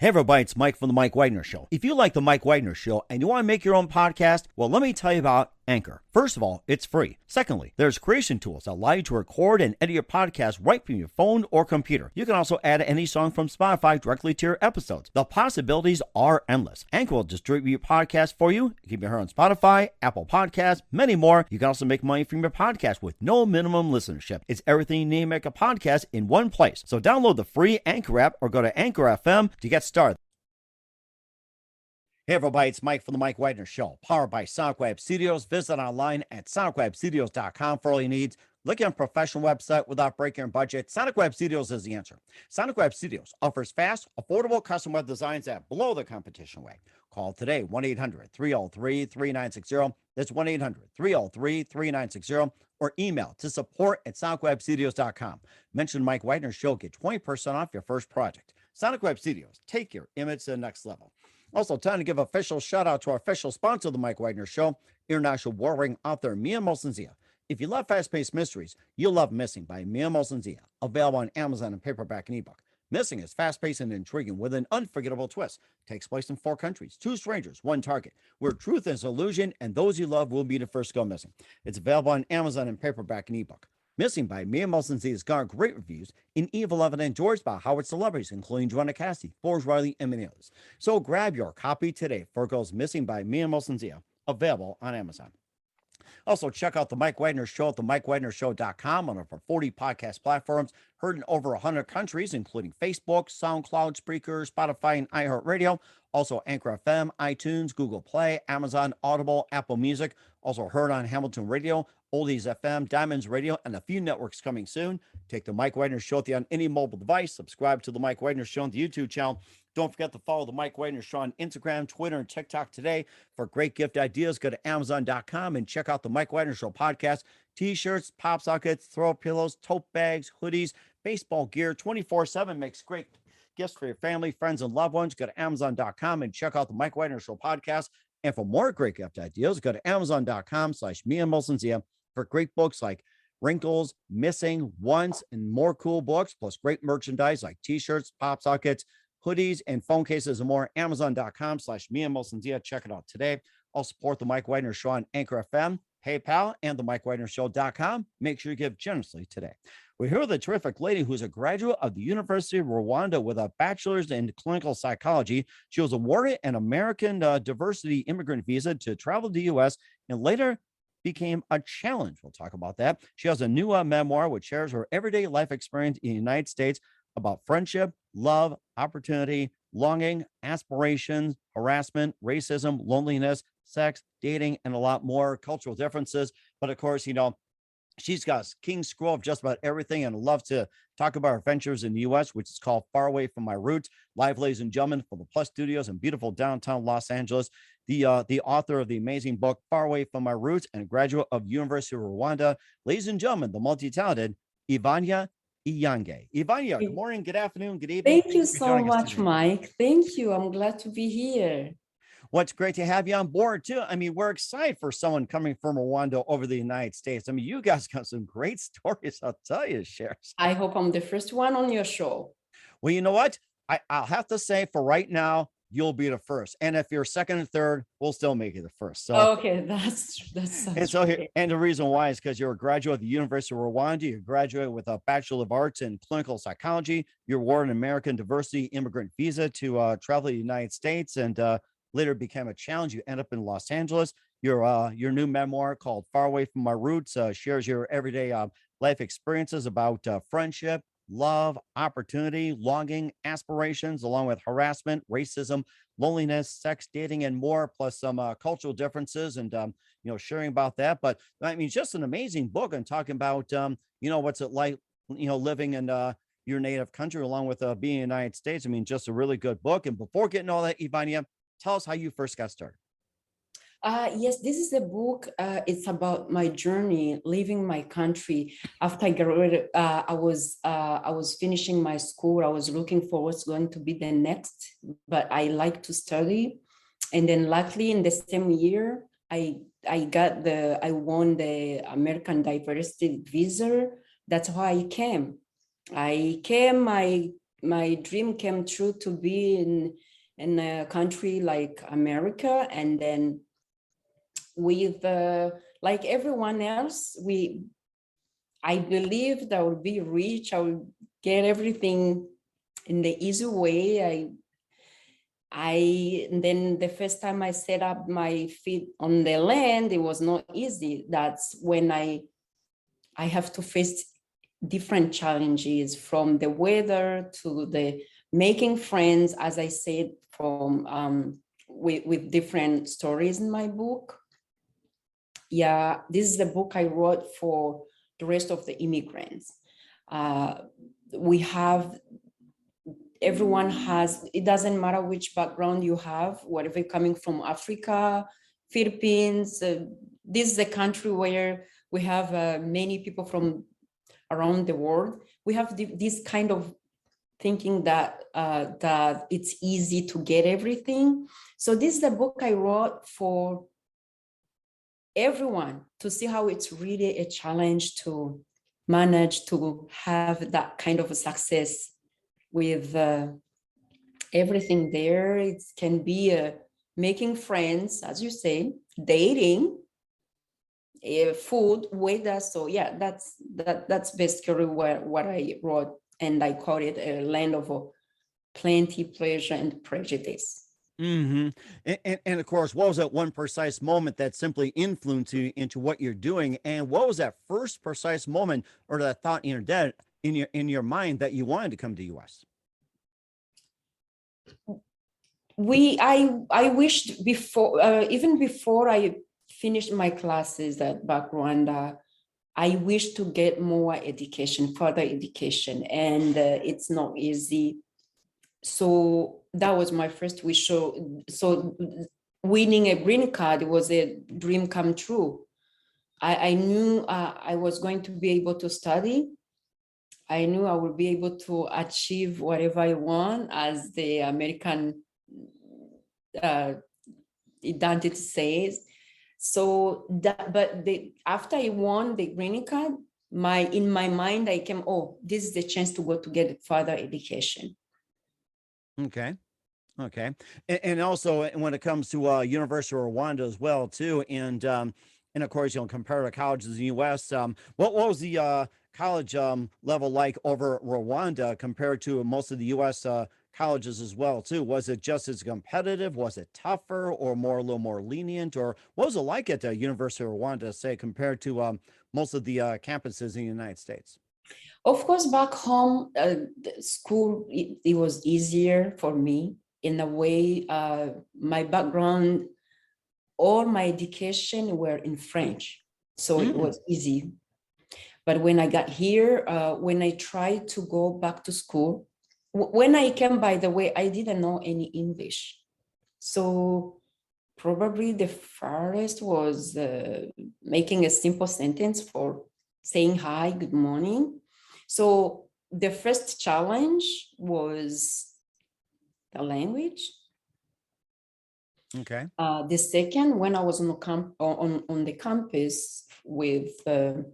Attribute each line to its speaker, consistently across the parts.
Speaker 1: Hey everybody, it's Mike from The Mike Wagner Show. If you like The Mike Wagner Show and you want to make your own podcast, well, let me tell you about Anchor. First of all, it's free. Secondly, there's creation tools that allow you to record and edit your podcast right from your phone or computer. You can also add any song from Spotify directly to your episodes. The possibilities are endless. Anchor will distribute your podcast for you. You can be heard on Spotify, Apple Podcasts, many more. You can also make money from your podcast with no minimum listenership. It's everything you need to make a podcast in one place. So download the free Anchor app or go to Anchor FM to get started. Hey everybody, it's Mike from The Mike Wagner Show, powered by SonicWeb Studios. Visit online at sonicwebstudios.com for all your needs. Looking at a professional website without breaking your budget, SonicWeb Studios is the answer. SonicWeb Studios offers fast, affordable custom web designs that blow the competition away. Call today, 1-800-303-3960. That's 1-800-303-3960. Or email to support@sonicwebstudios.com. Mention Mike Wagner Show, get 20% off your first project. SonicWeb Studios, take your image to the next level. Also, time to give official shout out to our official sponsor of the Mike Wagner Show, international warring author Mia Molson-Zia. If you love fast-paced mysteries, you'll love Missing by Mia Molson-Zia, available on Amazon in paperback and ebook. Missing is fast-paced and intriguing with an unforgettable twist. Takes place in 4 countries, 2 strangers, 1 target, where truth is illusion and those you love will be the first to go missing. It's available on Amazon in paperback and ebook. Missing by Mia Molson-Zia has garnered great reviews in Evil Evan endorsed by Howard celebrities, including Joanna Cassidy, Forrest Riley, and many others. So grab your copy today for Girls Missing by Mia Molson-Zia, available on Amazon. Also, check out The Mike Wagner Show at themikewagnershow.com on over 40 podcast platforms, heard in over 100 countries, including Facebook, SoundCloud, Spreaker, Spotify, and iHeartRadio. Also, Anchor FM, iTunes, Google Play, Amazon, Audible, Apple Music. Also heard on Hamilton Radio, Oldies FM, Diamonds Radio, and a few networks coming soon. Take The Mike Wagner Show on any mobile device. Subscribe to The Mike Wagner Show on the YouTube channel. Don't forget to follow The Mike Wagner Show on Instagram, Twitter, and TikTok today. For great gift ideas, go to Amazon.com and check out The Mike Wagner Show podcast. T-shirts, pop sockets, throw pillows, tote bags, hoodies, baseball gear, 24/7 makes great gifts for your family, friends, and loved ones. Go to Amazon.com and check out The Mike Wagner Show podcast. And for more great gift ideas, go to Amazon.com/Mia Molson-Zia for great books like Wrinkles, Missing, Once, and more cool books, plus great merchandise like T-shirts, pop sockets, hoodies, and phone cases and more. Amazon.com/Mia Molson-Zia. Check it out today. I'll support The Mike Wagner Show on Anchor FM, PayPal, and themikewagnershow.com. Make sure you give generously today. We're here with a terrific lady who's a graduate of the University of Rwanda with a bachelor's in clinical psychology. She was awarded an American diversity immigrant visa to travel to the U.S. and later became a challenge. We'll talk about that. She has a new memoir which shares her everyday life experience in the United States about friendship, love, opportunity, longing, aspirations, harassment, racism, loneliness, sex, dating, and a lot more, cultural differences. But of course, she's got a king scroll of just about everything and loves to talk about her ventures in the U.S., which is called Faraway From My Roots. Live, ladies and gentlemen, from the Plus Studios in beautiful downtown Los Angeles, the author of the amazing book, Faraway From My Roots, and a graduate of University of Rwanda. Ladies and gentlemen, the multi-talented Ivania Inyange. Ivania, good morning, good afternoon, good evening.
Speaker 2: Thank you so much, Mike. Thank you. I'm glad to be here.
Speaker 1: Well, it's great to have you on board, too. I mean, we're excited for someone coming from Rwanda over the United States. I mean, you guys got some great stories, I'll tell you, share.
Speaker 2: I hope I'm the first one on your show.
Speaker 1: Well, you know what? I'll have to say for right now, you'll be the first. And if you're second and third, we'll still make you the first. So
Speaker 2: okay, that's
Speaker 1: and so here, and the reason why is because you're a graduate of the University of Rwanda. You graduated with a Bachelor of Arts in Clinical Psychology. You're awarded an American Diversity Immigrant Visa to travel to the United States, and later became a challenge. You end up in Los Angeles. Your new memoir called Far Away From My Roots shares your everyday life experiences about friendship, love, opportunity, longing, aspirations, along with harassment, racism, loneliness, sex, dating, and more, plus some cultural differences and, sharing about that. But I mean, just an amazing book and talking about, what's it like, living in your native country along with being in the United States. I mean, just a really good book. And before getting all that, Ivania, tell us how you first got started.
Speaker 2: Yes, this is a book. It's about my journey leaving my country. After I graduated, I was finishing my school. I was looking for what's going to be the next, but I like to study. And then luckily in the same year, I won the American Diversity Visa. That's how I came. I my dream came true to be in a country like America, and then with like everyone else, I believe that I will be rich. I will get everything in the easy way. And then the first time I set up my feet on the land, it was not easy. That's when I have to face different challenges, from the weather to the making friends, as I said, from with different stories in my book. Yeah, this is the book I wrote for the rest of the immigrants. We have, everyone has, it doesn't matter which background you have, whatever you're coming from, Africa, Philippines, this is a country where we have many people from around the world. We have this kind of thinking that that it's easy to get everything. So this is the book I wrote for everyone, to see how it's really a challenge to manage to have that kind of a success with everything there. It can be making friends, as you say, dating, food, weather. So yeah, that's basically what I wrote, and I called it a land of plenty, pleasure, and prejudice.
Speaker 1: Mm-hmm. And of course, what was that one precise moment that simply influenced you into what you're doing? And what was that first precise moment or that thought in your dead in your mind that you wanted to come to US?
Speaker 2: I wished before, even before I finished my classes at back Rwanda, I wish to get more education, further education, and it's not easy. So that was my first wish. So winning a green card was a dream come true. I knew I was going to be able to study. I knew I would be able to achieve whatever I want, as the American identity says. So that, but after I won the green card, in my mind, I came, oh, this is the chance to go to get further education.
Speaker 1: Okay. Okay. And also when it comes to University of Rwanda as well too, and of course, comparative colleges in the US, what was the college level like over Rwanda compared to most of the US colleges as well too? Was it just as competitive? Was it tougher or a little more lenient? Or what was it like at the University of Rwanda, say, compared to most of the campuses in the United States?
Speaker 2: Of course, back home, the school, it was easier for me in a way. My background, all my education were in French, so it was easy. But when I got here, when I tried to go back to school, when I came, by the way, I didn't know any English. So probably the farthest was making a simple sentence for saying hi, good morning. So the first challenge was the language.
Speaker 1: Okay.
Speaker 2: The second, when I was on the campus with, I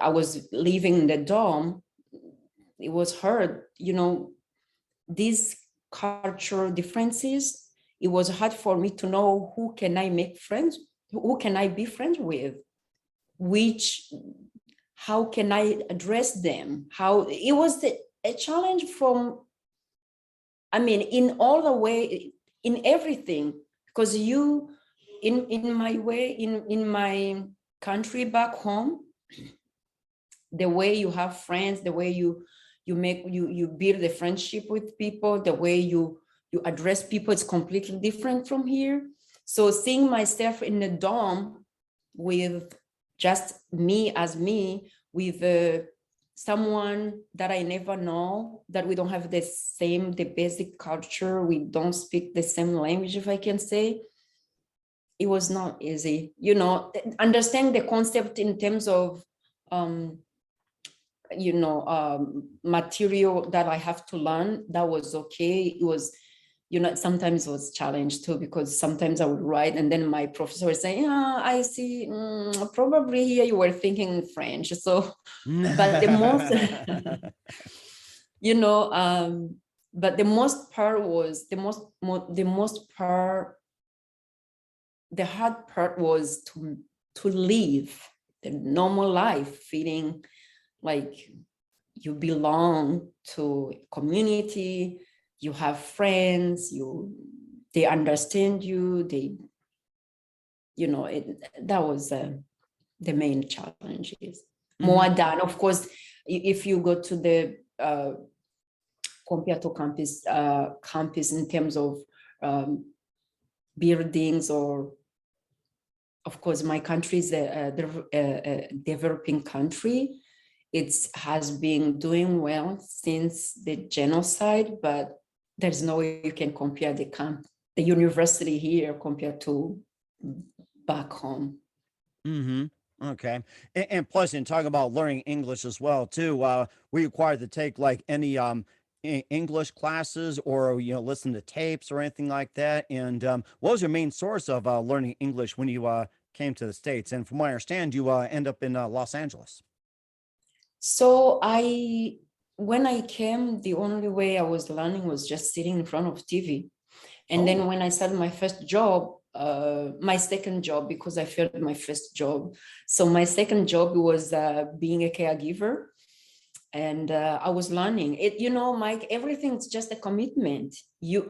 Speaker 2: was living in the dorm, it was hard, these cultural differences. It was hard for me to know who can I make friends, who can I be friends with, how can I address them? How it was a challenge from, in all the way, in everything, because in my way, in my country back home, the way you have friends, the way you build a friendship with people, the way you address people is completely different from here. So seeing myself in the dorm with just me as me, with someone that I never know, that we don't have the basic culture, we don't speak the same language, if I can say, it was not easy. Understand the concept in terms of material that I have to learn, that was okay. It was, sometimes it was challenge too, because sometimes I would write and then my professor would say, yeah, I see, probably here you were thinking French. So, but the most, you know, but the most part was the hard part was to live the normal life, feeling like you belong to a community, you have friends, they understand you, that was the main challenges. More than, of course, if you go to the compared to campus in terms of buildings, or of course my country is a developing country. It has been doing well since the genocide, but there's no way you can compare the university here compared to back home.
Speaker 1: Okay. And plus, in talking about learning English as well, too, were you required to take like any English classes, or listen to tapes or anything like that? And what was your main source of learning English when you came to the States? And from what I understand, you end up in Los Angeles.
Speaker 2: So when I came, the only way I was learning was just sitting in front of TV. And then when I started my first job, my second job, because I failed my first job. So my second job was being a caregiver, and I was learning it, Mike, everything's just a commitment.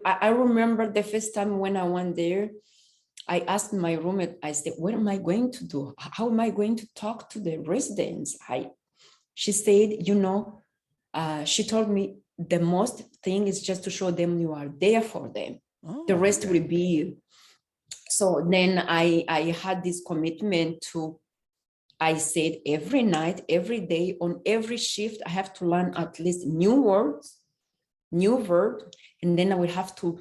Speaker 2: I remember the first time when I went there, I asked my roommate, I said, what am I going to do? How am I going to talk to the residents? She said, she told me the most thing is just to show them you are there for them. The rest will be you. So then I had this commitment I said every night, every day, on every shift, I have to learn at least new words, new verbs, and then I will have to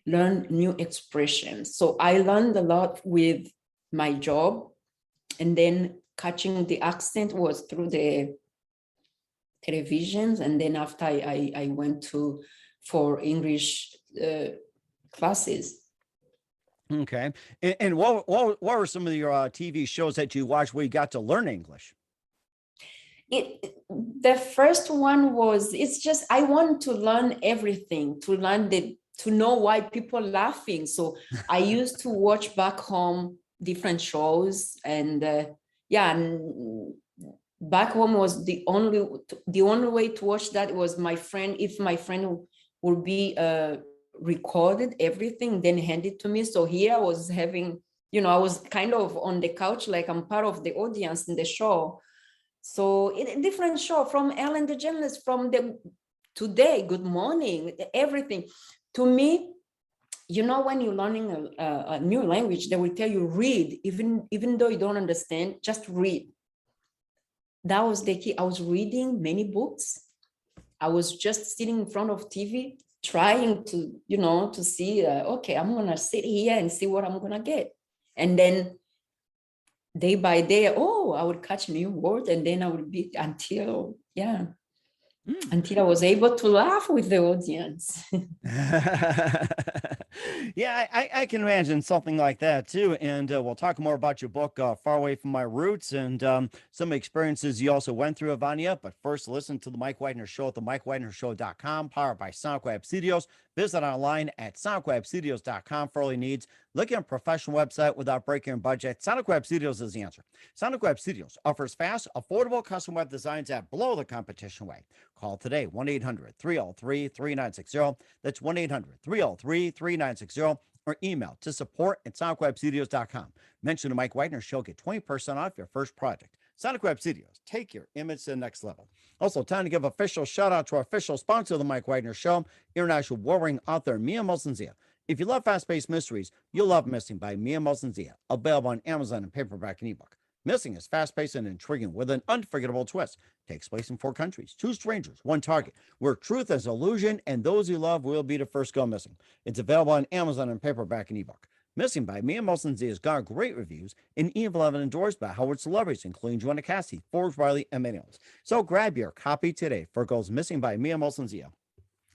Speaker 2: learn new expressions. So I learned a lot with my job, and then catching the accent was through the televisions. And then after I went for English classes.
Speaker 1: Okay. And what were some of your TV shows that you watched where you got to learn English?
Speaker 2: The first one was, it's just, I want to learn everything, to know why people are laughing. So I used to watch back home different shows, and and back home was the only way to watch that. Was if my friend would be recorded everything, then hand it to me. So here I was having, I was kind of on the couch, like I'm part of the audience in the show. So a different show, from Ellen DeGeneres, from the Today, Good Morning, everything. To me, when you're learning a new language, they will tell you read, even though you don't understand, just read. That was the key. I was reading many books. I was just sitting in front of TV, trying to, to see, okay, I'm going to sit here and see what I'm going to get. And then day by day, I would catch new words, and then I would be until I was able to laugh with the audience.
Speaker 1: Yeah, I can imagine something like that too. And we'll talk more about your book, Faraway From My Roots, and some experiences you also went through, Ivania. But first, listen to the Mike Widener Show at the MikeWidenerShow.com, powered by SonicWeb Studios. Visit online at SonicWebStudios.com for all your needs. Look at a professional website without breaking your budget. SonicWeb Studios is the answer. SonicWeb Studios offers fast, affordable custom web designs that blow the competition away. Call today, 1-800-303-3960. That's 1-800-303-3960. Or email to support@sonicwebstudios.com. Mention the Mike Widener Show. Get 20% off your first project. Sonic Web Studios. Take your image to the next level. Also, time to give official shout out to our official sponsor of the Mike Widener Show, international warring author Mia Molson-Zia. If you love fast-paced mysteries, you'll love Missing by Mia Molson-Zia, available on Amazon in paperback and ebook. Missing is fast-paced and intriguing with an unforgettable twist. Takes place in 4 countries, 2 strangers, 1 target, where truth is illusion and those you love will be the first go missing. It's available on Amazon in paperback and ebook. Missing by Mia Molson-Zia has got great reviews and even endorsed by Howard celebrities, including Joanna Cassie, Forbes Riley, and many others. So grab your copy today for Goes Missing by Mia Molson-Zia.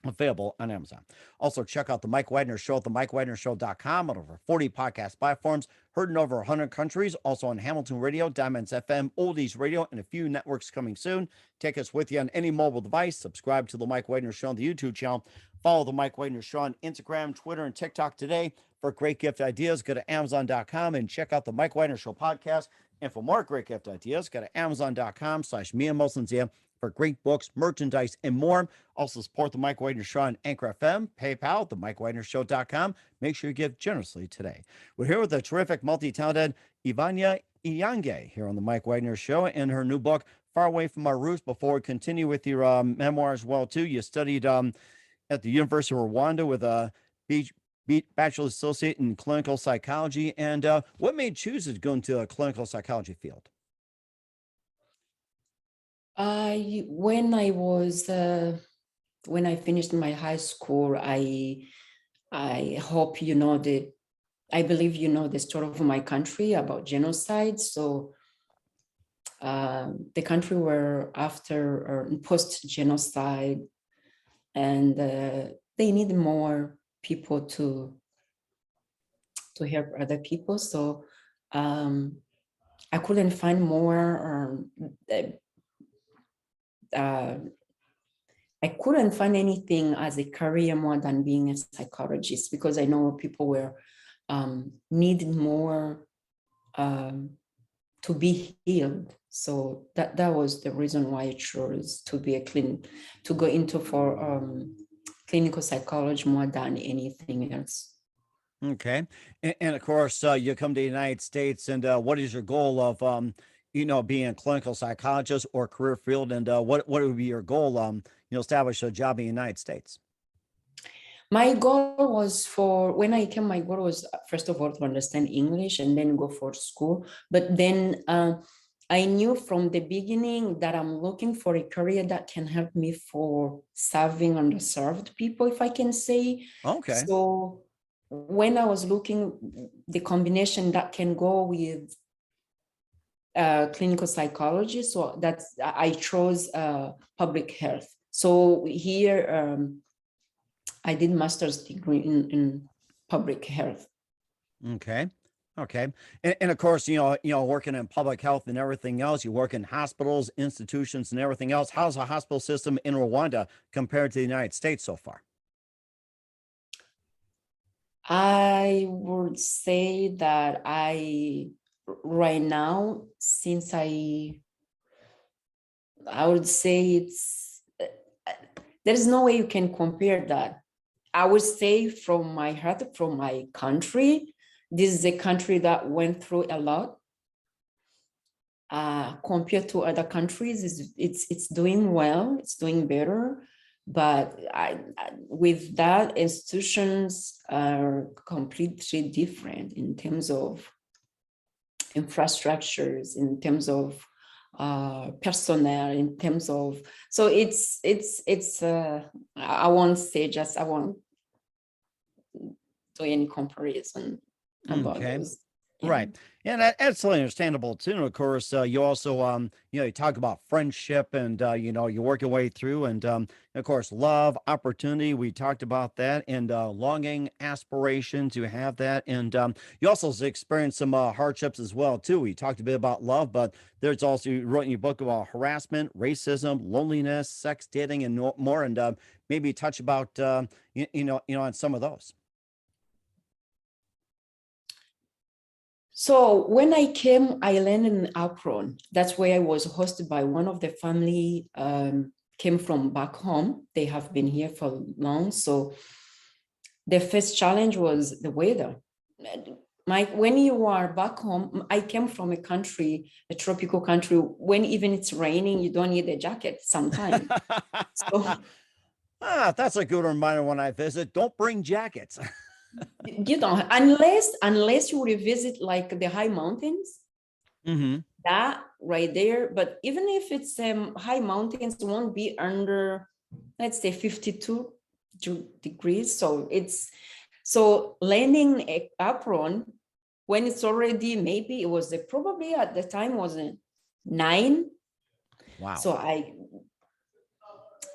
Speaker 1: available on Amazon. Also, check out The Mike Wagner Show at themikewagnershow.com on over 40 podcast platforms, heard in over 100 countries, also on Hamilton Radio, Diamonds FM, Oldies Radio, and a few networks coming soon. Take us with you on any mobile device. Subscribe to The Mike Wagner Show on the YouTube channel. Follow The Mike Wagner Show on Instagram, Twitter, and TikTok today. For great gift ideas, go to Amazon.com and check out The Mike Wagner Show podcast. And for more great gift ideas, go to Amazon.com/Mia for great books, merchandise, and more. Also support the Mike Wagner Show on Anchor FM, PayPal, themikewagnershow.com. Make sure you give generously today. We're here with the terrific, multi-talented Ivania Inyange here on the Mike Wagner Show and her new book, Faraway From My Roots. Before we continue with your memoir as well, too, you studied at the University of Rwanda with a bachelor's associate in clinical psychology. And what made you choose to go into a clinical psychology field?
Speaker 2: When I finished my high school, I hope you know I believe you know the story of my country about genocide. So the country were after or post-genocide, and they need more people to help other people. So I couldn't find more. I couldn't find anything as a career more than being a psychologist, because I know people were needing more to be healed. So that was the reason why I chose to be to go into clinical psychology more than anything else.
Speaker 1: Okay. And of course, you come to the United States, and what is your goal of, being a clinical psychologist or career field? And what would be your goal, establish a job in the United States?
Speaker 2: My goal was when I came, my goal was, first of all, to understand English and then go for school. But then I knew from the beginning that I'm looking for a career that can help me for serving underserved people, if I can say.
Speaker 1: Okay.
Speaker 2: So when I was looking, the combination that can go with clinical psychology, so I chose public health. So here I did master's degree in public health.
Speaker 1: Okay. Okay. And of course, working in public health and everything else, you work in hospitals, institutions, and everything else. How's the hospital system in Rwanda compared to the United States so far?
Speaker 2: I would say that right now, since I would say there's no way you can compare that. I would say from my heart, from my country, this is a country that went through a lot. Compared to other countries, it's doing well, it's doing better. But with that, institutions are completely different in terms of infrastructures, in terms of personnel, in terms of, so I won't do any comparison about those.
Speaker 1: Yeah. Right. And that's totally understandable too. And of course, you also, you talk about friendship and, you work your way through, and of course, love, opportunity. We talked about that, and longing, aspirations. You have that. And you also experienced some hardships as well too. We talked a bit about love, but there's also, you wrote in your book about harassment, racism, loneliness, sex, dating, and more. And maybe touch about, on some of those.
Speaker 2: So when I came, I landed in Akron. That's where I was hosted by one of the family, came from back home. They have been here for long. So the first challenge was the weather. When you are back home, I came from a tropical country, when even it's raining, you don't need a jacket sometimes. So,
Speaker 1: that's a good reminder when I visit. Don't bring jackets.
Speaker 2: You don't, unless you revisit like the high mountains, that right there. But even if it's high mountains, it won't be under, let's say, 52 degrees. So landing at Akron when it's already, maybe it was probably at the time was 9.
Speaker 1: Wow.
Speaker 2: So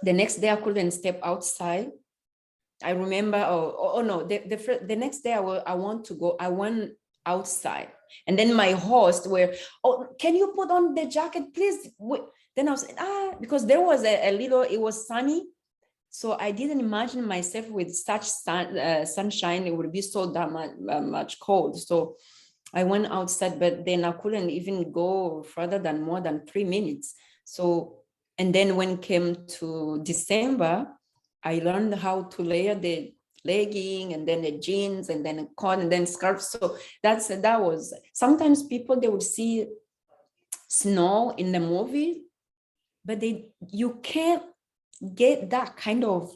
Speaker 2: The next day I couldn't step outside. I remember, oh no, the next day I went outside. And then my host were, oh, can you put on the jacket, please? Wait. Then I was, because there was a little, it was sunny. So I didn't imagine myself with such sunshine, it would be so damn much cold. So I went outside, but then I couldn't even go further than more than 3 minutes. So, and then when it came to December, I learned how to layer the legging and then the jeans and then a coat and then scarf. So that was, sometimes people, they would see snow in the movie, but you can't get that kind of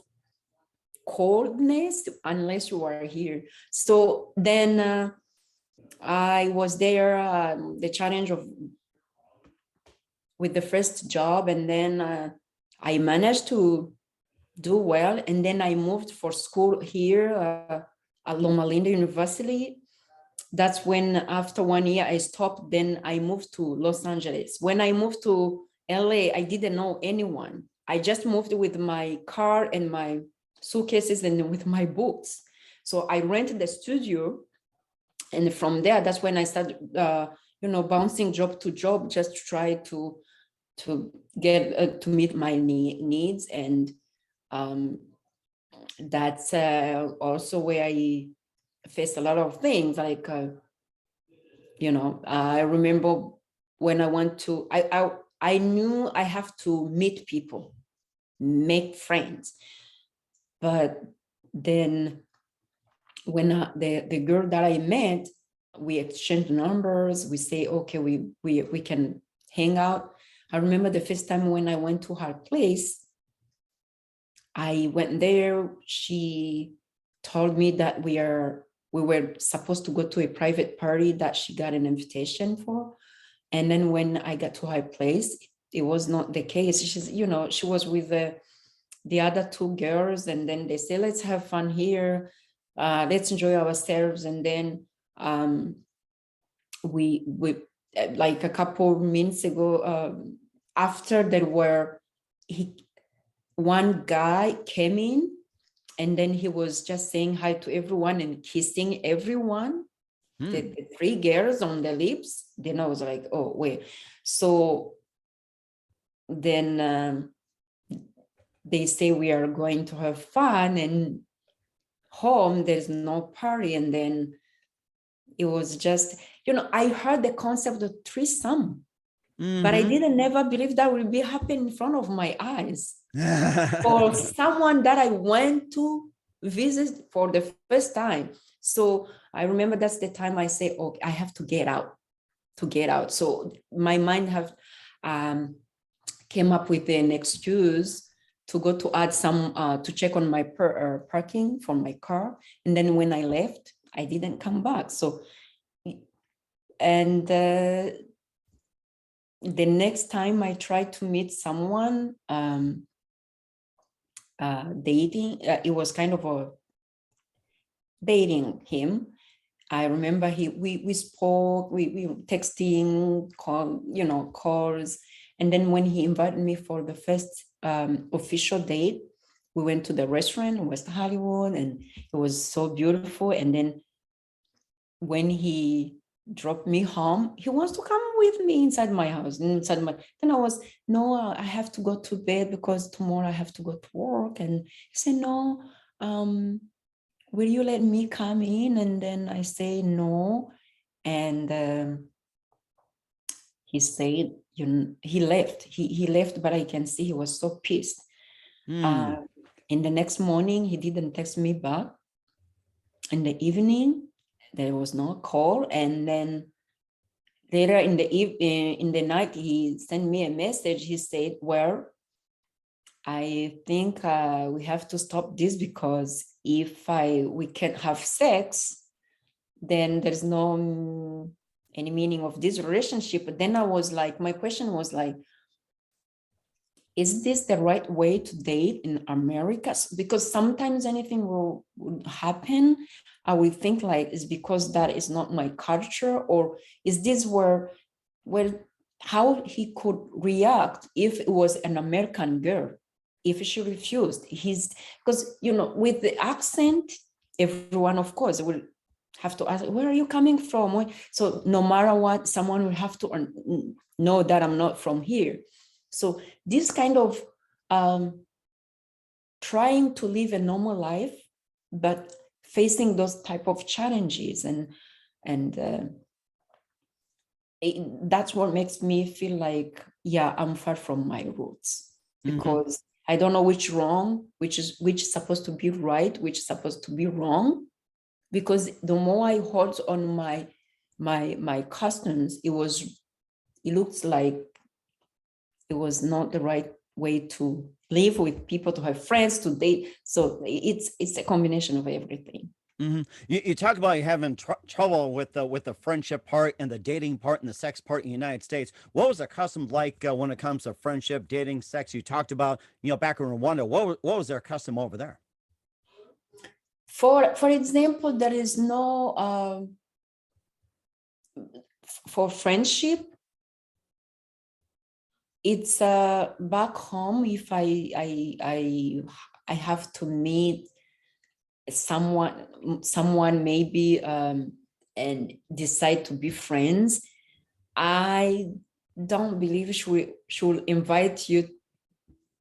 Speaker 2: coldness unless you are here. So then I was there, the challenge of with the first job, and then I managed to do well. And then I moved for school here at Loma Linda University. That's when after 1 year I stopped, then I moved to Los Angeles. When I moved to LA, I didn't know anyone. I just moved with my car and my suitcases and with my books. So I rented the studio. And from there, that's when I started, bouncing job to job, just to try to get to meet my needs. And that's also where I faced a lot of things. Like, I remember when I went to, I knew I have to meet people, make friends. But then when the girl that I met, we exchanged numbers. We say, okay, we can hang out. I remember the first time when I went to her place, I went there. She told me that we were supposed to go to a private party that she got an invitation for. And then when I got to her place, it was not the case. She was with the other two girls, and then they say, let's have fun here. Let's enjoy ourselves. And then we like a couple minutes ago, after one guy came in, and then he was just saying hi to everyone and kissing everyone, the 3 girls on the lips. Then I was like, oh, wait. So then they say we are going to have fun, and home there's no party. And then it was just, I heard the concept of threesome, but I didn't never believe that would be happening in front of my eyes. For someone that I went to visit for the first time. So I remember that's the time I say, okay, I have to get out. So my mind have came up with an excuse to go to add some, to check on my parking for my car. And then when I left, I didn't come back. So, and the next time I tried to meet someone, dating, it was kind of a dating him. I remember we spoke, we texting, calls. And then when he invited me for the first official date, we went to the restaurant in West Hollywood, and it was so beautiful. And then when he dropped me home, he wants to come with me inside my house. Then I was, no, I have to go to bed because tomorrow I have to go to work. And he said, no, will you let me come in? And then I say no. And he said, he left. He left, but I can see he was so pissed. In the next morning, he didn't text me back. In the evening, there was no call. And then later in the night, he sent me a message. He said, well, I think we have to stop this, because if we can't have sex, then there's no any meaning of this relationship. But then I was like, my question was like, is this the right way to date in America? Because sometimes anything will happen, I will think like, it's because that is not my culture, or is this how he could react if it was an American girl? if she refused. Because, with the accent, everyone, of course, will have to ask, where are you coming from? So no matter what, someone will have to know that I'm not from here. So this kind of trying to live a normal life, but facing those type of challenges, and that's what makes me feel like, yeah, I'm far from my roots, because I don't know which is supposed to be right, which is supposed to be wrong. Because the more I hold on my customs, it looks like it was not the right way to live with people, to have friends, to date. So it's a combination of everything.
Speaker 1: You talk about you having trouble with the friendship part and the dating part and the sex part in the United States. What was the custom like when it comes to friendship, dating, sex? You talked about, back in Rwanda. What was their custom over there?
Speaker 2: For example, there is no for friendship. It's back home. If I have to meet someone maybe and decide to be friends, I don't believe she will invite you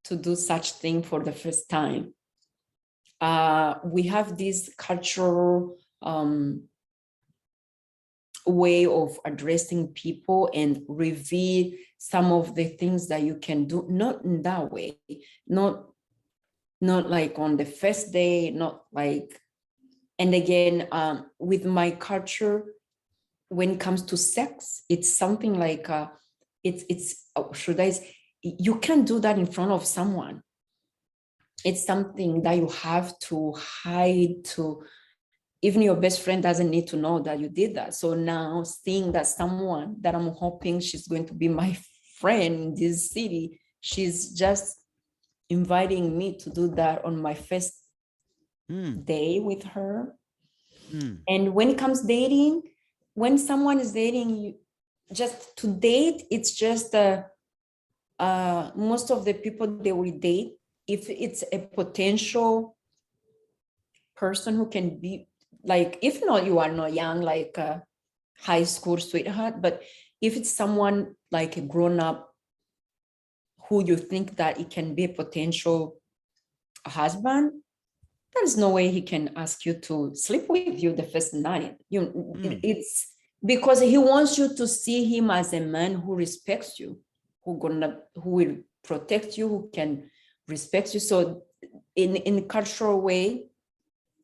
Speaker 2: to do such thing for the first time. We have this cultural way of addressing people and reveal some of the things that you can do, not in that way, not like on the first day, not like. And again, with my culture, when it comes to sex, it's something like you can't do that in front of someone. It's something that you have to hide. To even your best friend doesn't need to know that you did that. So now, seeing that someone that I'm hoping she's going to be my friend in this city, she's just inviting me to do that on my first day with her. And when it comes dating, when someone is dating you, just to date, it's just most of the people they will date, if it's a potential person who can be like, if not, you are not young, like a high school sweetheart, but if it's someone like a grown-up who you think that it can be a potential husband, there's no way he can ask you to sleep with you the first night. It's because he wants you to see him as a man who respects you, who will protect you, who can respect you. So in cultural way,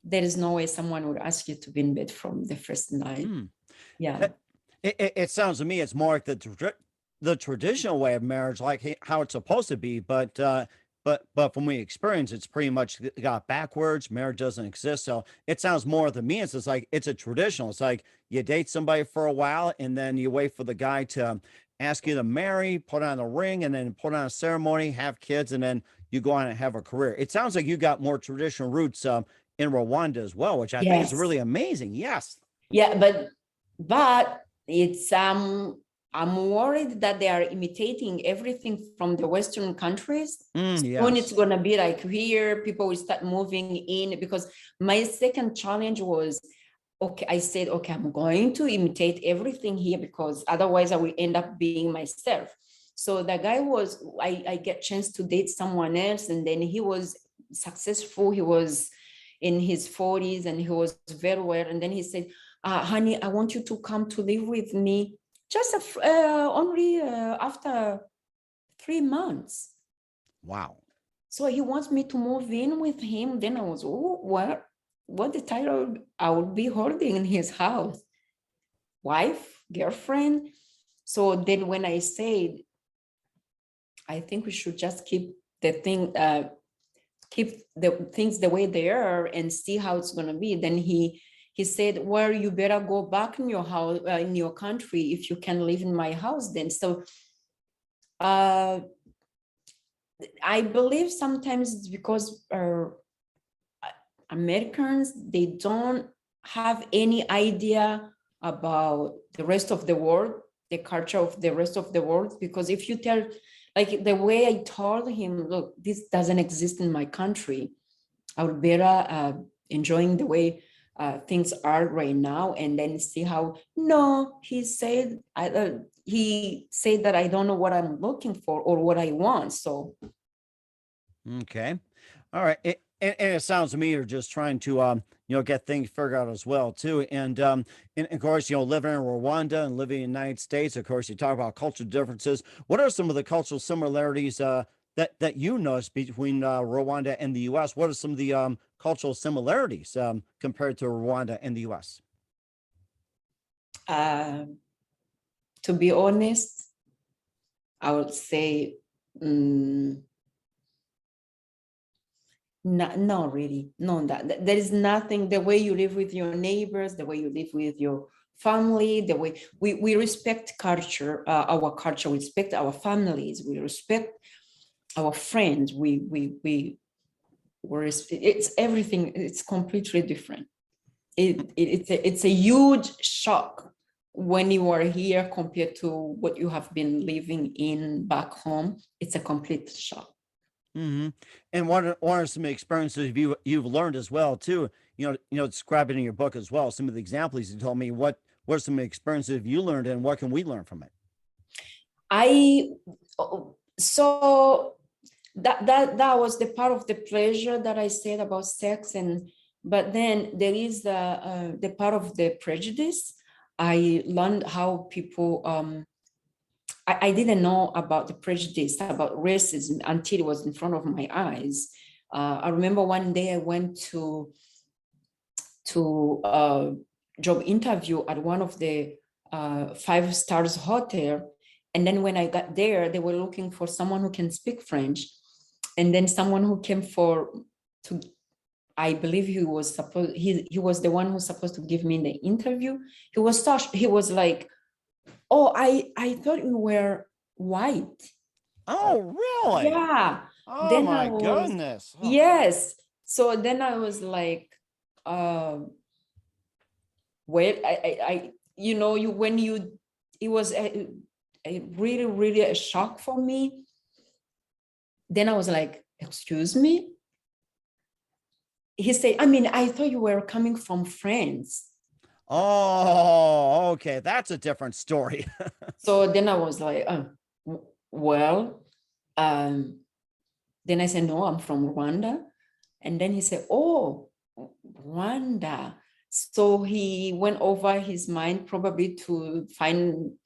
Speaker 2: there is no way someone would ask you to be in bed from the first night. Yeah.
Speaker 1: It sounds to me it's more like the traditional way of marriage, like how it's supposed to be, but from my experience, it's pretty much got backwards. Marriage doesn't exist. So it sounds more to me, it's like it's a traditional. It's like you date somebody for a while and then you wait for the guy to ask you to marry, put on a ring, and then put on a ceremony, have kids, and then you go on and have a career. It sounds like you got more traditional roots in Rwanda as well, which I think is really amazing. Yes.
Speaker 2: Yeah, but it's I'm worried that they are imitating everything from the Western countries. Soon it's gonna be like here, people will start moving in, because my second challenge was, okay, I said, okay, I'm going to imitate everything here, because otherwise I will end up being myself. So the guy I get chance to date someone else, and then he was successful. He was in his 40s and he was very well. And then he said, honey, I want you to come to live with me just only after 3 months.
Speaker 1: Wow.
Speaker 2: So he wants me to move in with him. Then I was, oh, what the title I will be holding in his house? Wife, girlfriend? So then when I said, I think we should just keep the things the way they are and see how it's going to be. Then he said, well, you better go back in your house, in your country, if you can live in my house then. So I believe sometimes it's because Americans, they don't have any idea about the rest of the world, the culture of the rest of the world. Because if you tell Like the way I told him, look, this doesn't exist in my country. I would better enjoying the way things are right now, and then see how. No, he said that I don't know what I'm looking for or what I want. So
Speaker 1: Okay. All right. And it sounds to me you're just trying to get things figured out as well too. And of course, living in Rwanda and living in the United States, of course, you talk about cultural differences. What are some of the cultural similarities that you notice between Rwanda and the US? What are some of the cultural similarities compared to Rwanda and the US?
Speaker 2: uh, to be honest, I would say no, really, no. That there is nothing. The way you live with your neighbors, the way you live with your family, the way we respect culture, our culture, we respect our families, we respect our friends. It's everything. It's completely different. It's a huge shock when you are here compared to what you have been living in back home. It's a complete shock.
Speaker 1: Hmm. And what are some experiences you've learned as well too? Describe it in your book as well. Some of the examples you told me. What are some experiences you learned, and what can we learn from it?
Speaker 2: I so that was the part of the pleasure that I said about sex, and but then there is the part of the prejudice. I learned how people I didn't know about the prejudice about racism until it was in front of my eyes. I remember one day I went to a job interview at one of the 5 stars hotel. And then when I got there, they were looking for someone who can speak French. And then someone who came to, I believe he was the one who's supposed to give me the interview. He was like, oh, I thought you were white.
Speaker 1: Oh, really?
Speaker 2: Yeah.
Speaker 1: Oh
Speaker 2: Then I
Speaker 1: my
Speaker 2: was,
Speaker 1: goodness. Oh.
Speaker 2: yes. So then I was like, uh, well, when you, it was a really, really a shock for me. Then I was like, excuse me? He said, I mean, I thought you were coming from France.
Speaker 1: Oh, okay. That's a different story.
Speaker 2: So then I was like, well, um, then I said, no, I'm from Rwanda. And then he said, oh, Rwanda. So he went over his mind probably to find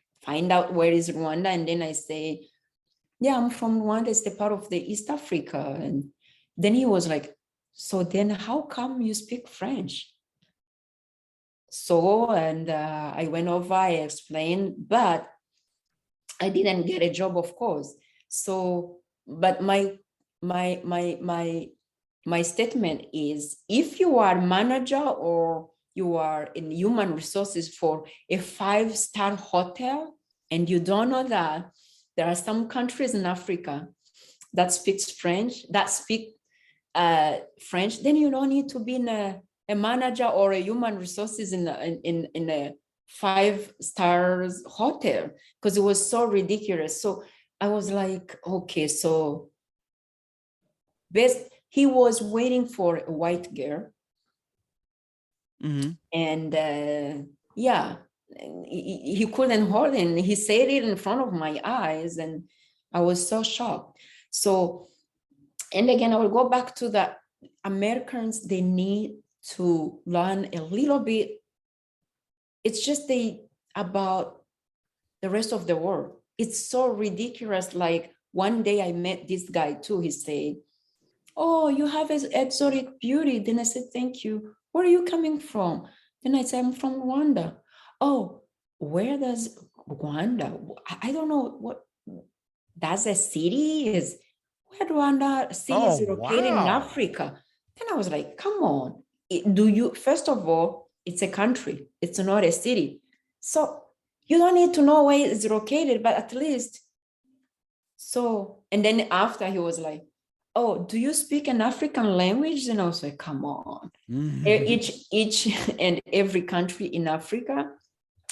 Speaker 2: out where is Rwanda. And then I say, yeah, I'm from Rwanda. It's the part of the East Africa. And then he was like, so then how come you speak French? So, and I went over, I explained, but I didn't get a job, of course. So, but my statement is, if you are manager or you are in human resources for a 5-star hotel and you don't know that there are some countries in Africa that speak French, then you don't need to be in a manager or a human resources in a 5 stars hotel, because it was so ridiculous. So I was like, okay, so he was waiting for a white girl.
Speaker 1: Mm-hmm.
Speaker 2: And yeah, he couldn't hold it. And he said it in front of my eyes, and I was so shocked. So, and again, I will go back to the Americans, they need to learn a little bit. It's just about the rest of the world. It's so ridiculous. Like one day I met this guy too. He said, oh, you have an exotic beauty. Then I said, thank you. Where are you coming from? Then I said, I'm from Rwanda. Oh, where does Rwanda? I don't know what. That's a city is. Where Rwanda city
Speaker 1: Oh,
Speaker 2: is located in
Speaker 1: wow.
Speaker 2: Africa. Then I was like, come on. First of all, it's a country. It's not a city. So you don't need to know where it's located, but at least. So, and then after he was like, oh, do you speak an African language? And I was like, come on. Each and every country in Africa,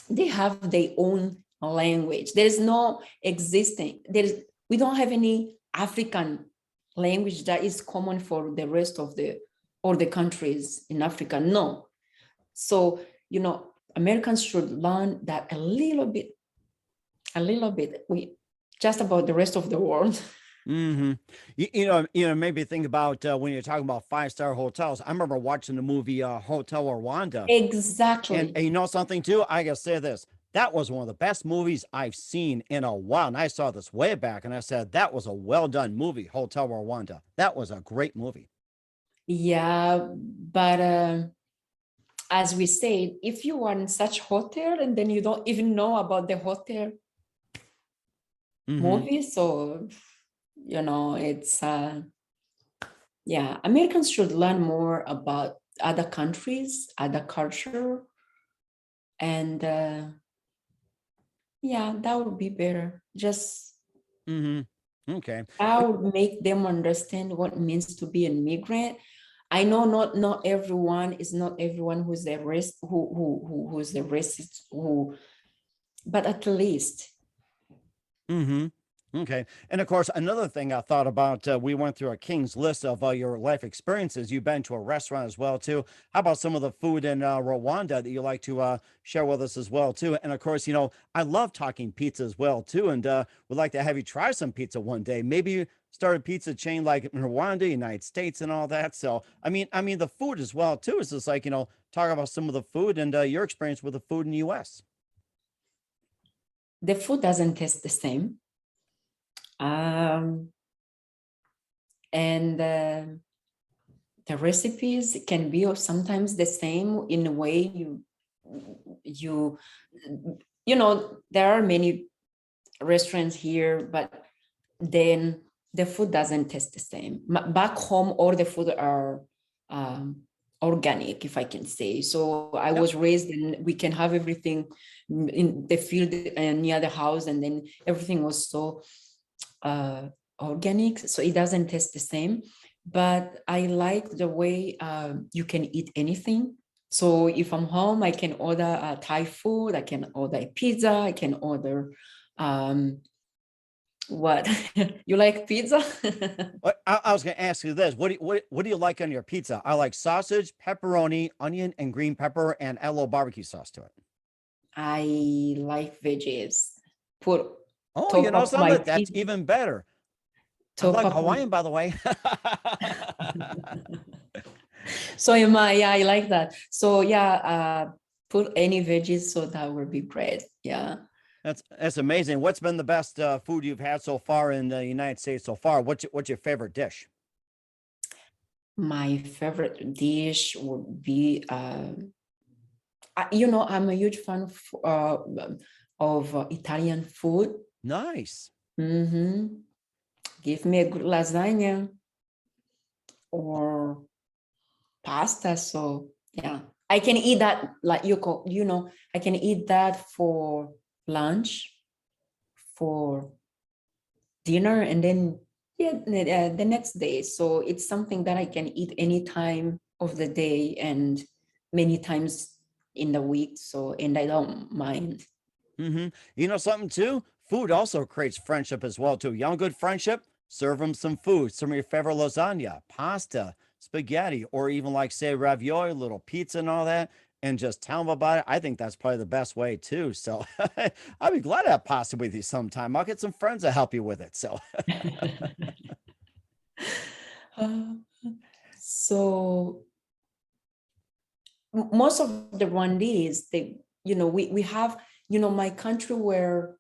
Speaker 2: they have their own language. There's no existing. we don't have any African language that is common for the rest of the countries in Africa. No. So, Americans should learn that a little bit, we just about the rest of the world.
Speaker 1: Mm-hmm. Maybe think about when you're talking about five-star hotels. I remember watching the movie Hotel Rwanda. And,
Speaker 2: Exactly.
Speaker 1: and you know something too? I gotta say this. That was one of the best movies I've seen in a while. And I saw this way back and I said, that was a well done movie, Hotel Rwanda. That was a great movie.
Speaker 2: Yeah, but as we said, if you are in such hotel and then you don't even know about the hotel
Speaker 1: Mm-hmm.
Speaker 2: movie, so it's yeah, Americans should learn more about other countries, other culture, and yeah, that would be better. Just
Speaker 1: Mm-hmm. Okay.
Speaker 2: that would make them understand what it means to be an immigrant. I know not everyone is not everyone who's a race who's a racist but at least.
Speaker 1: Mm-hmm. Okay. And of course, another thing I thought about, we went through a king's list of your life experiences. You've been to a restaurant as well, too. How about some of the food in Rwanda that you like to share with us as well, too? And of course, I love talking pizza as well, too. And would like to have you try some pizza one day. Maybe start a pizza chain like in Rwanda, United States, and all that. So, I mean, the food as well, too. It's just like, talk about some of the food and your experience with the food in the U.S.
Speaker 2: The food doesn't taste the same. And the recipes can be sometimes the same in a way there are many restaurants here, but then the food doesn't taste the same. Back home, all the food are organic, if I can say. So I was raised and we can have everything in the field near the house, and then everything was so organic, so it doesn't taste the same. But I like the way you can eat anything. So if I'm home, I can order Thai food, I can order a pizza, I can order what you like pizza?
Speaker 1: I was going to ask you this. What do you like on your pizza? I like sausage, pepperoni, onion, and green pepper, and add a little barbecue sauce to it.
Speaker 2: I like veggies. Put
Speaker 1: Oh,
Speaker 2: top of my
Speaker 1: something? That's
Speaker 2: pizza,
Speaker 1: even better. I
Speaker 2: top
Speaker 1: like
Speaker 2: of my
Speaker 1: Hawaiian, by the way.
Speaker 2: so yeah, I like that. So yeah, put any veggies, so that would be great. Yeah.
Speaker 1: That's amazing. What's been the best food you've had so far in the United States so far? What's your favorite dish?
Speaker 2: My favorite dish would be I'm a huge fan of Italian food.
Speaker 1: Nice.
Speaker 2: Mm-hmm. Give me a good lasagna or pasta. So yeah, I can eat that like I can eat that for lunch, for dinner, and then the next day. So it's something that I can eat any time of the day and many times in the week. So, and I don't mind.
Speaker 1: Mm-hmm. You know something too? Food also creates friendship as well too. You want good friendship? Serve them some food, some of your favorite lasagna, pasta, spaghetti, or even like say ravioli, little pizza, and all that, and just tell them about it. I think that's probably the best way too. So I'll be glad to have pasta with you sometime. I'll get some friends to help you with it. So
Speaker 2: Uh, so most of the Rwandese, we have, my country where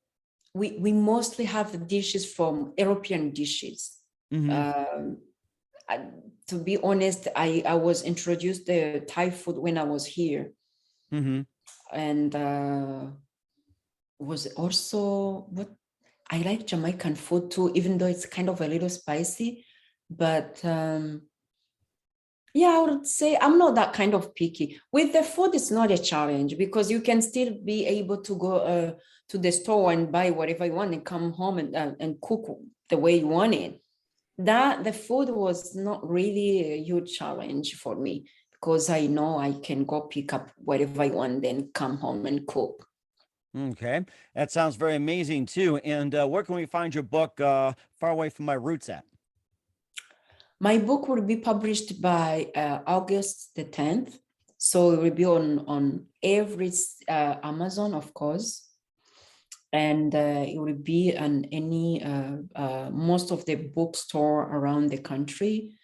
Speaker 2: we mostly have dishes from European dishes.
Speaker 1: hmm
Speaker 2: Um, to be honest, I was introduced to Thai food when I was here,
Speaker 1: hmm
Speaker 2: and was also what I like Jamaican food too, even though it's kind of a little spicy. But yeah, I would say I'm not that kind of picky. With the food, it's not a challenge because you can still be able to go to the store and buy whatever you want and come home and cook the way you want it. That the food was not really a huge challenge for me because I know I can go pick up whatever I want, then come home and cook.
Speaker 1: Okay, that sounds very amazing too. And where can we find your book, Far Away From My Roots at?
Speaker 2: My book will be published by August the 10th. So it will be on every Amazon, of course. And it will be on any most of the bookstore around the country.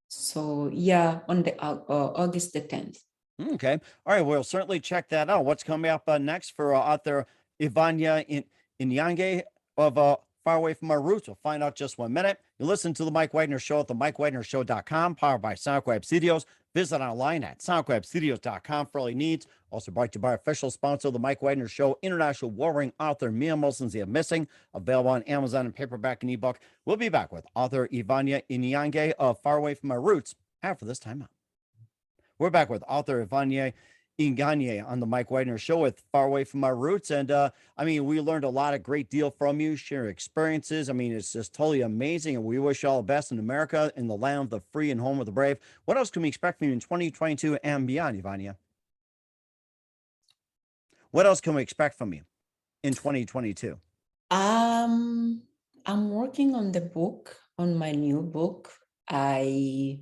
Speaker 2: So yeah, on the August the 10th.
Speaker 1: Okay. All right. We'll certainly check that out. What's coming up next for author Inyange of Far Away From My Roots? We'll find out just 1 minute. You listen to The Mike Wagner Show at themikewagnershow.com, powered by SoundWeb Studios. Visit online at soundwebstudios.com for all your needs. Also brought to you by official sponsor of The Mike Wagner Show, international warring author Mia Molson's The Missing, available on Amazon and paperback and ebook. We'll be back with author Ivania Inyange of Far Away From My Roots after this time out. We're back with author Ivania Inyange on the Mike Wagner Show with Far Away From My Roots. And I mean, we learned a lot, a great deal from you, share experiences. I mean, it's just totally amazing. And we wish you all the best in America, in the land of the free and home of the brave. What else can we expect from you in 2022 and beyond, Ivania? What else can we expect from you in 2022?
Speaker 2: I'm working on the book, on my new book. I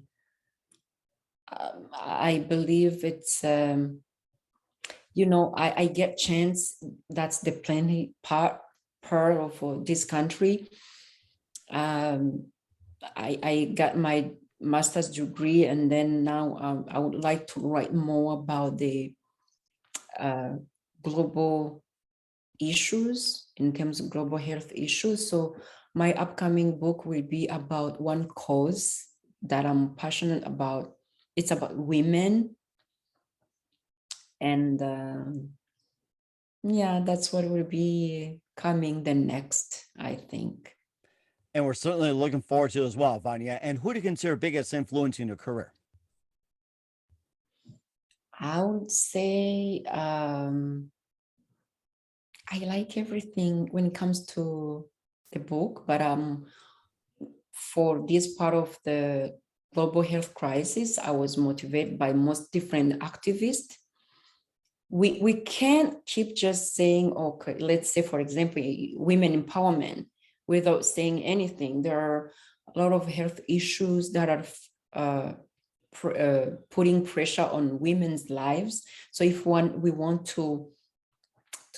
Speaker 2: believe it's I get chance. That's the plenty part of this country. I got my master's degree, and then now I would like to write more about the global issues in terms of global health issues. So my upcoming book will be about one cause that I'm passionate about. It's about women. And yeah, that's what will be coming the next, I think.
Speaker 1: And we're certainly looking forward to it as well, Vanya. And who do you consider biggest influence in your career?
Speaker 2: I would say I like everything when it comes to the book, but for this part of the global health crisis, I was motivated by most different activists. We can't keep just saying, okay, let's say, for example, women empowerment without saying anything. There are a lot of health issues that are putting pressure on women's lives. So if we want to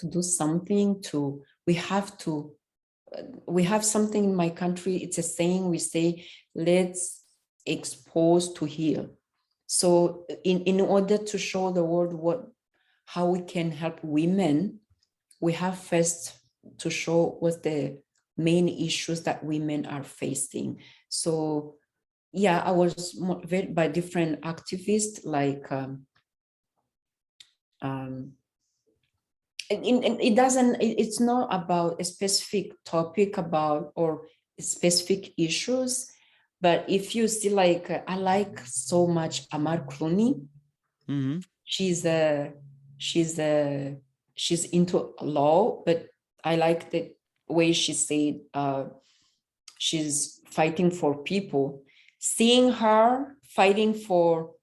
Speaker 2: do something, we have something in my country. It's a saying, we say, let's expose to heal. So in order to show the world how we can help women, we have first to show what the main issues that women are facing. So yeah, I was motivated by different activists, like it's not about a specific topic or specific issues, but if you see, like, I like so much Amar Clooney.
Speaker 1: Mm-hmm.
Speaker 2: She's into law, but I like the way she said she's fighting for people. Seeing her fighting for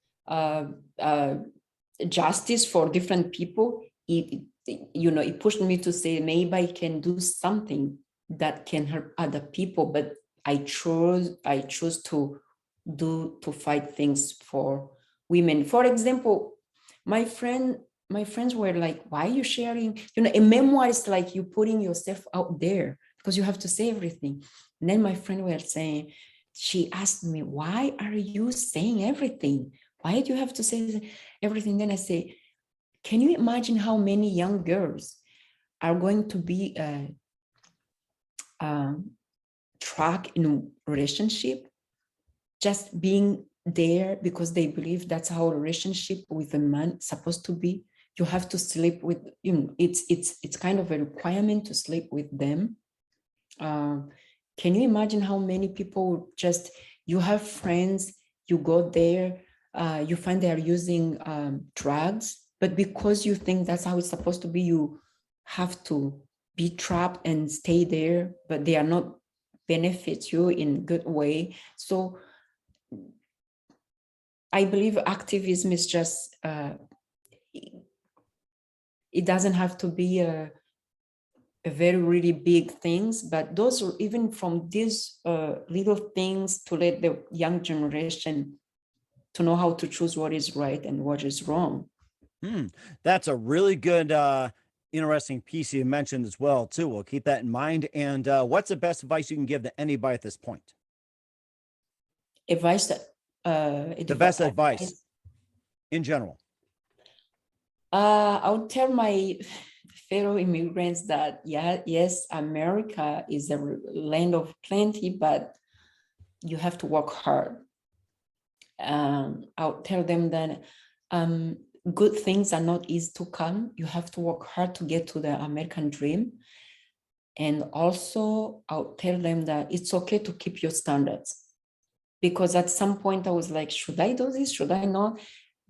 Speaker 2: justice for different people, it pushed me to say, maybe I can do something that can help other people. But I chose to fight things for women. For example, my friends were like, why are you sharing? A memoir is like you putting yourself out there because you have to say everything. And then my friend were saying, she asked me, why are you saying everything? Why do you have to say everything? Then I say, can you imagine how many young girls are going to be trapped in a relationship, just being there because they believe that's how a relationship with a man is supposed to be? You have to sleep with, it's kind of a requirement to sleep with them. Can you imagine how many people you have friends, you go there, you find they are using drugs, but because you think that's how it's supposed to be, you have to be trapped and stay there, but they are not benefit you in a good way. So I believe activism is just, it doesn't have to be very really big things, but those are even from these little things to let the young generation to know how to choose what is right and what is wrong.
Speaker 1: Hmm. That's a really good, interesting piece you mentioned as well, too. We'll keep that in mind. And what's the best advice you can give to anybody at this point?
Speaker 2: Advice that
Speaker 1: The best advice
Speaker 2: advice,
Speaker 1: in general.
Speaker 2: I would tell my fellow immigrants that yeah, yes, America is a land of plenty, but you have to work hard. I'll tell them that um, good things are not easy to come. You have to work hard to get to the American dream. And also, I'll tell them that it's okay to keep your standards. Because at some point I was like, should I do this? Should I not?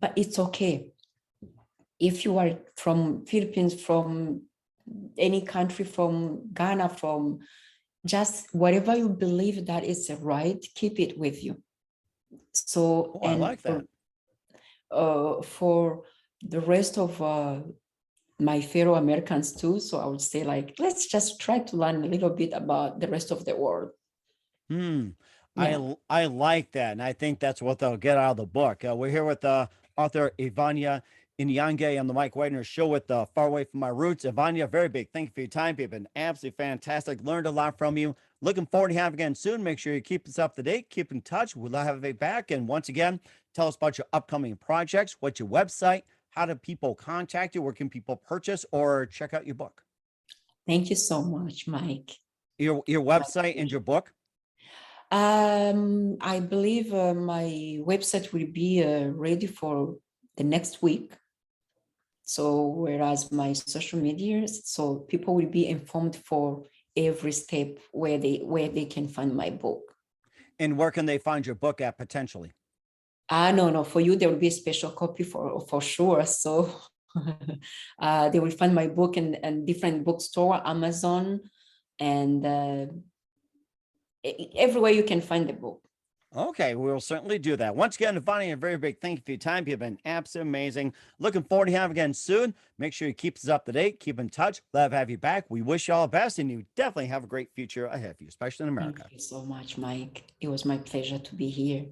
Speaker 2: But it's okay. If you are from Philippines, from any country, from Ghana, from just whatever you believe that is right, keep it with you. So,
Speaker 1: Oh, I like that.
Speaker 2: For the rest of my fellow Americans too, so I would say like, let's just try to learn a little bit about the rest of the world.
Speaker 1: Hmm.
Speaker 2: Yeah.
Speaker 1: I like that, and I think that's what they'll get out of the book. We're here with author Ivania Inyange on the Mike Wagner Show with Far Away From My Roots. Ivania, very big thank you for your time. You've been absolutely fantastic. Learned a lot from you. Looking forward to having you again soon. Make sure you keep us up to date. Keep in touch. We'll have you back. And once again, tell us about your upcoming projects. What's your website? How do people contact you? Where can people purchase or check out your book?
Speaker 2: Thank you so much, Mike.
Speaker 1: Your
Speaker 2: My
Speaker 1: website and
Speaker 2: pleasure.
Speaker 1: your book.
Speaker 2: I believe my website will be ready for the next week. So whereas my social medias, so people will be informed for every step where they can find my book.
Speaker 1: And where can they find your book at potentially?
Speaker 2: No, no, for you there will be a special copy for sure. So they will find my book in different bookstore, Amazon, and everywhere you can find the book.
Speaker 1: Okay, we will certainly do that. Once again, Ivani, a very big thank you for your time. You've been absolutely amazing. Looking forward to having you again soon. Make sure you keep us up to date, keep in touch. Love to have you back. We wish you all the best, and you definitely have a great future ahead of you, especially in
Speaker 2: Thank
Speaker 1: America.
Speaker 2: you so much, Mike. It was my pleasure to be here.